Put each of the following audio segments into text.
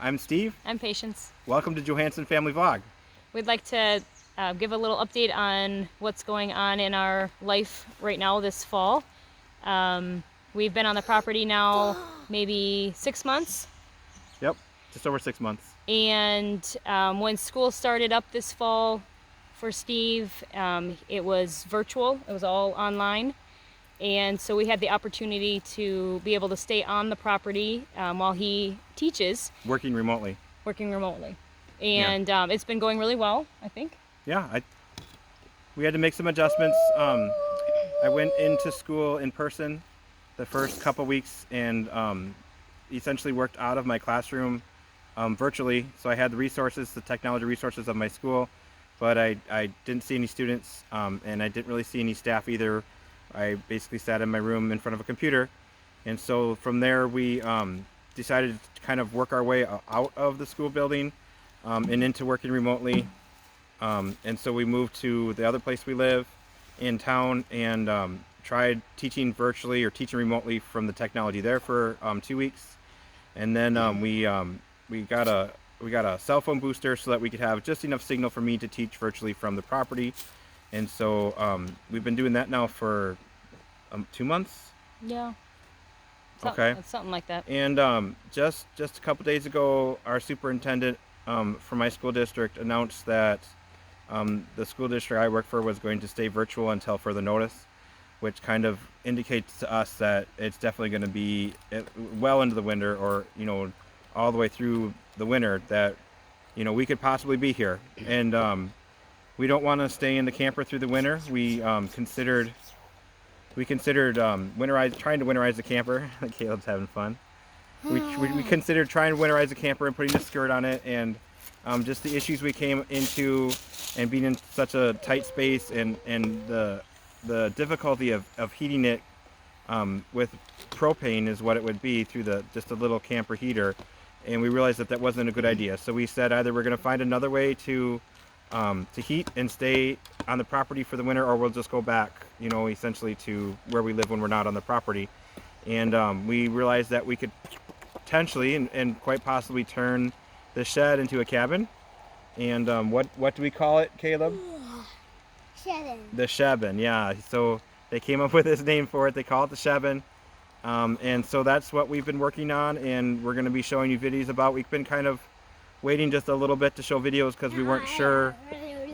I'm Steve. I'm Patience. Welcome to Johansen Family Vlog. We'd like to give a little update on what's going on in our life right now this fall. We've been on the property now maybe 6 months. Yep, just over 6 months. And when school started up this fall for Steve, it was virtual. It was all online. And so we had the opportunity to be able to stay on the property while he teaches. Working remotely. And it's been going really well, I think. Yeah, we had to make some adjustments. I went into school in person the first couple weeks and essentially worked out of my classroom virtually. So I had the resources, the technology resources of my school, but I didn't see any students and I didn't really see any staff either. I basically sat in my room in front of a computer. And so from there we decided to kind of work our way out of the school building and into working remotely. And so we moved to the other place we live in town and tried teaching virtually or teaching remotely from the technology there for 2 weeks. And then we got a cell phone booster so that we could have just enough signal for me to teach virtually from the property. And so we've been doing that now for 2 months. Yeah. Okay. Something like that. And just a couple days ago, our superintendent from my school district announced that the school district I work for was going to stay virtual until further notice, which kind of indicates to us that it's definitely going to be well into the winter, or all the way through the winter, that we could possibly be here. And we don't want to stay in the camper through the winter. We considered trying to winterize the camper. Caleb's having fun. We considered trying to winterize the camper and putting a skirt on it, and just the issues we came into and being in such a tight space, and the difficulty of heating it with propane is what it would be through just a little camper heater. And we realized that wasn't a good idea. So we said either we're going to find another way to heat and stay on the property for the winter, or we'll just go back, essentially to where we live when we're not on the property. And we realized that we could potentially and quite possibly turn the shed into a cabin. And what do we call it, Caleb? Shebin. The Shebin, yeah. So they came up with this name for it. They call it the Shebin. And so that's what we've been working on, and we're going to be showing you videos about. We've been kind of waiting just a little bit to show videos because we weren't sure,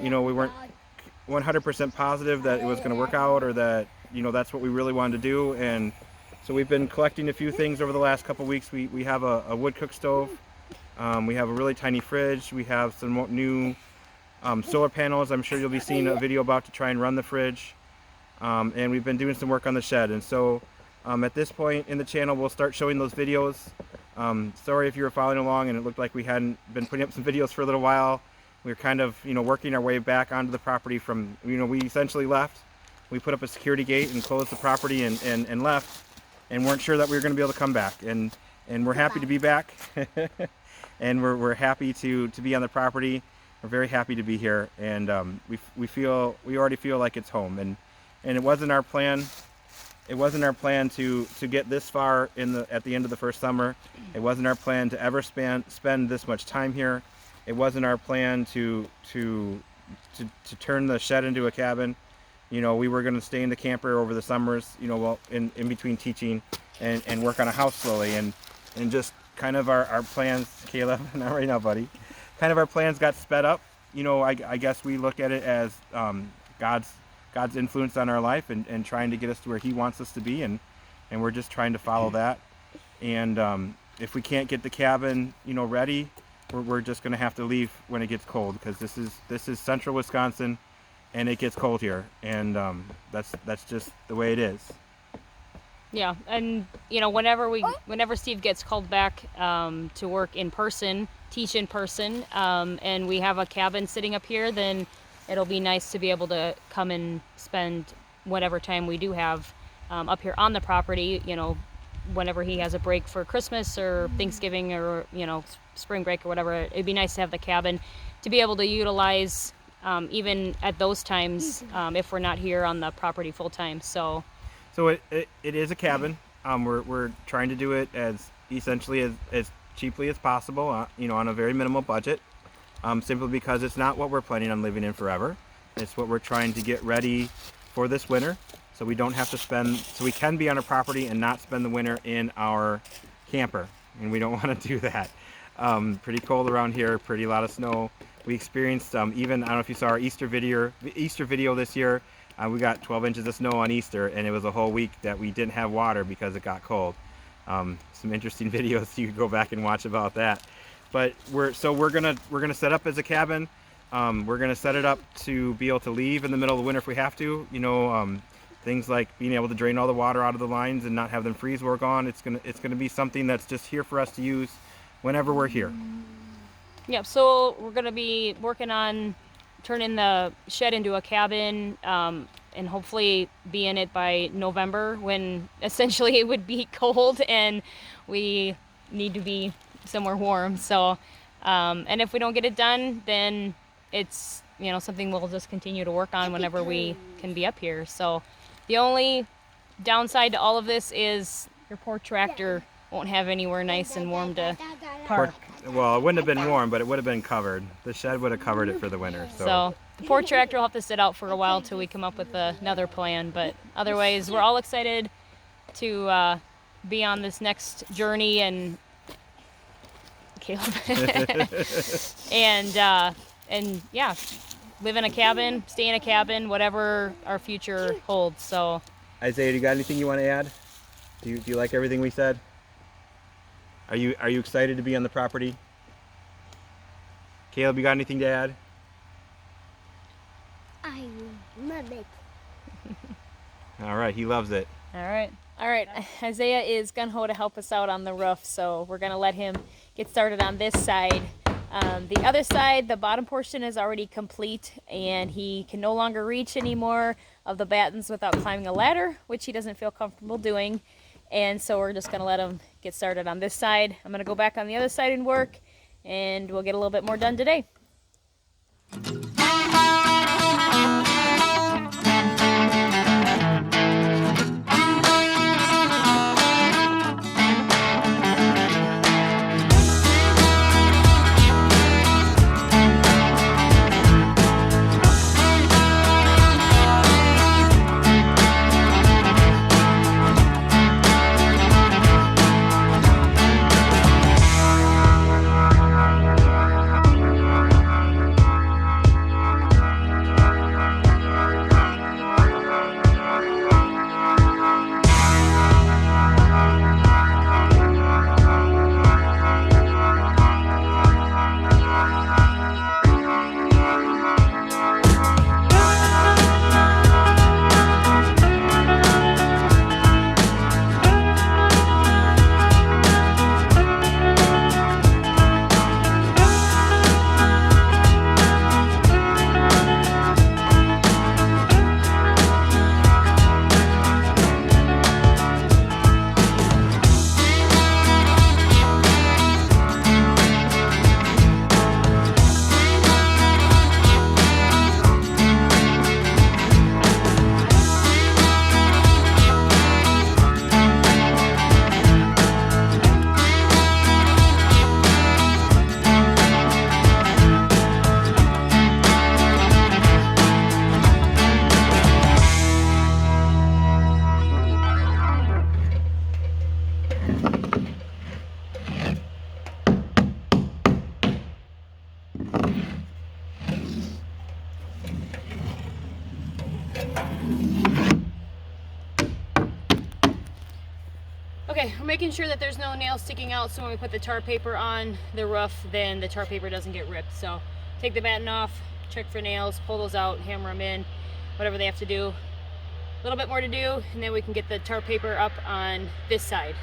we weren't 100% positive that it was going to work out, or that, that's what we really wanted to do. And so we've been collecting a few things over the last couple weeks. We have a wood cook stove. We have a really tiny fridge. We have some new solar panels I'm sure you'll be seeing a video about to try and run the fridge. And we've been doing some work on the shed. And so at this point in the channel, we'll start showing those videos. Sorry if you were following along and it looked like we hadn't been putting up some videos for a little while. We were kind of, working our way back onto the property from, we essentially left. We put up a security gate and closed the property and left, and weren't sure that we were going to be able to come back. And we're happy to be back. And we're happy to be on the property. We're very happy to be here, and we already feel like it's home. And it wasn't our plan. It wasn't our plan to get this far at the end of the first summer. It wasn't our plan to ever spend this much time here. It wasn't our plan to turn the shed into a cabin. We were going to stay in the camper over the summers, in between teaching and work on a house slowly, and just kind of our plans, Caleb, not right now, buddy. Kind of our plans got sped up. I guess we look at it as God's influence on our life and trying to get us to where He wants us to be, and we're just trying to follow that. And if we can't get the cabin, ready, we're just going to have to leave when it gets cold, because this is central Wisconsin, and it gets cold here, and that's just the way it is. Yeah, and whenever Steve gets called back to work in person, teach in person, and we have a cabin sitting up here, then it'll be nice to be able to come and spend whatever time we do have up here on the property, whenever he has a break for Christmas or Thanksgiving or, spring break or whatever. It'd be nice to have the cabin to be able to utilize even at those times if we're not here on the property full time. So it is a cabin. We're trying to do it as essentially as cheaply as possible, on a very minimal budget, simply because it's not what we're planning on living in forever. It's what we're trying to get ready for this winter, so we don't have to so we can be on a property and not spend the winter in our camper, and we don't want to do that. Pretty cold around here, pretty lot of snow. We experienced even, I don't know if you saw our Easter video this year. We got 12 inches of snow on Easter, and it was a whole week that we didn't have water because it got cold. Some interesting videos you could go back and watch about that. But we're gonna set up as a cabin. We're gonna set it up to be able to leave in the middle of the winter if we have to. Things like being able to drain all the water out of the lines and not have them freeze or gone. It's gonna be something that's just here for us to use whenever we're here. Yep. So we're gonna be working on turning the shed into a cabin, and hopefully be in it by November, when essentially it would be cold and we need to be somewhere warm. So, and if we don't get it done, then it's something we'll just continue to work on whenever we can be up here. So the only downside to all of this is your poor tractor won't have anywhere nice and warm to park. Well, it wouldn't have been warm, but it would have been covered. The shed would have covered it for the winter. So the poor tractor will have to sit out for a while till we come up with another plan. But otherwise, we're all excited to be on this next journey, and Caleb, and yeah, live in a cabin, stay in a cabin, whatever our future holds. So, Isaiah, do you got anything you want to add? Do you like everything we said? Are you excited to be on the property? Caleb, you got anything to add? I love it. All right, he loves it. all right. Isaiah is gung-ho to help us out on the roof, so we're gonna let him get started on this side. The other side, the bottom portion is already complete, and he can no longer reach any more of the battens without climbing a ladder, which he doesn't feel comfortable doing. And so we're just gonna let him get started on this side. I'm gonna go back on the other side and work, and we'll get a little bit more done today. Okay, we're making sure that there's no nails sticking out, so when we put the tar paper on the roof, then the tar paper doesn't get ripped. So take the batten off, check for nails, pull those out, hammer them in, whatever they have to do. A little bit more to do, and then we can get the tar paper up on this side.